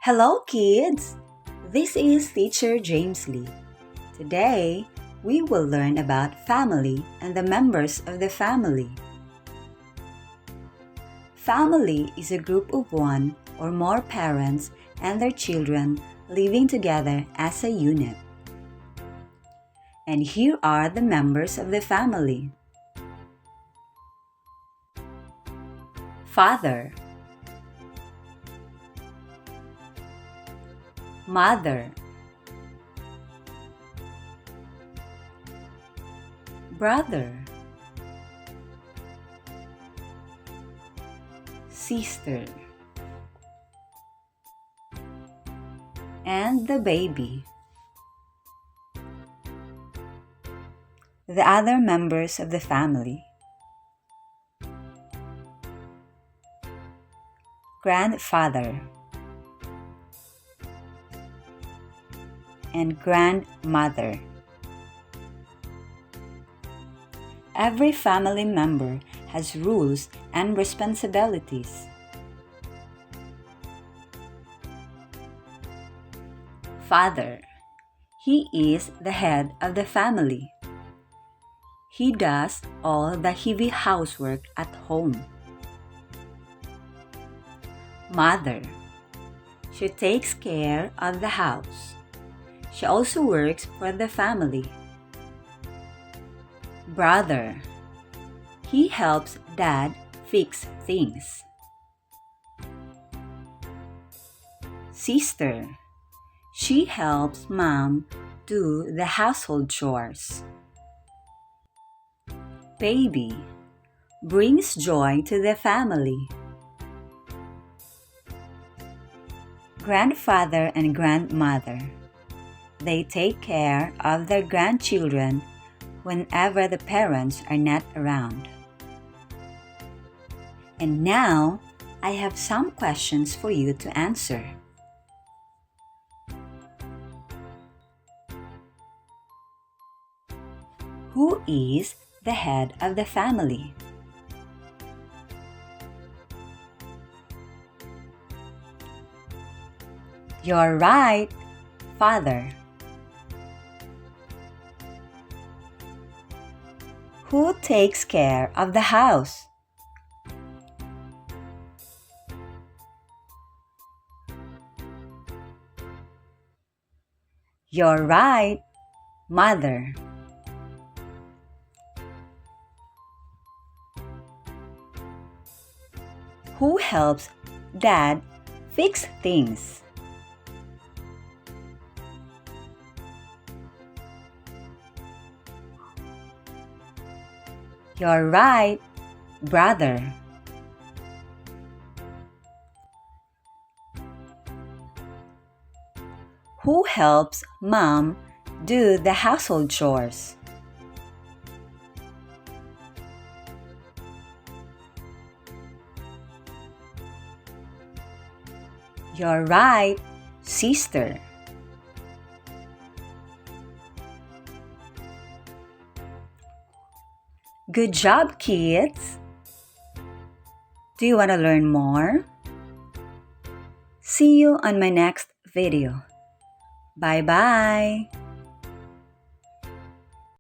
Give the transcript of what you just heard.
Hello, kids! This is Teacher James Lee. Today, we will learn about family and the members of the family. Family is a group of one or more parents and their children living together as a unit. And here are the members of the family. Father, mother, brother, sister, and the baby. The other members of the family. Grandfather and grandmother. Every family member has rules and responsibilities. Father, he is the head of the family. He does all the heavy housework at home. Mother, she takes care of the house. She also works for the family. Brother, he helps Dad fix things. Sister, she helps Mom do the household chores. Baby brings joy to the family. Grandfather and grandmother, they take care of their grandchildren whenever the parents are not around. And now, I have some questions for you to answer. Who is the head of the family? You're right, Father. Who takes care of the house? You're right, Mother. Who helps Dad fix things? You're right, Brother. Who helps Mom do the household chores? You're right, Sister. Good job, kids! Do you want to learn more? See you on my next video. Bye-bye!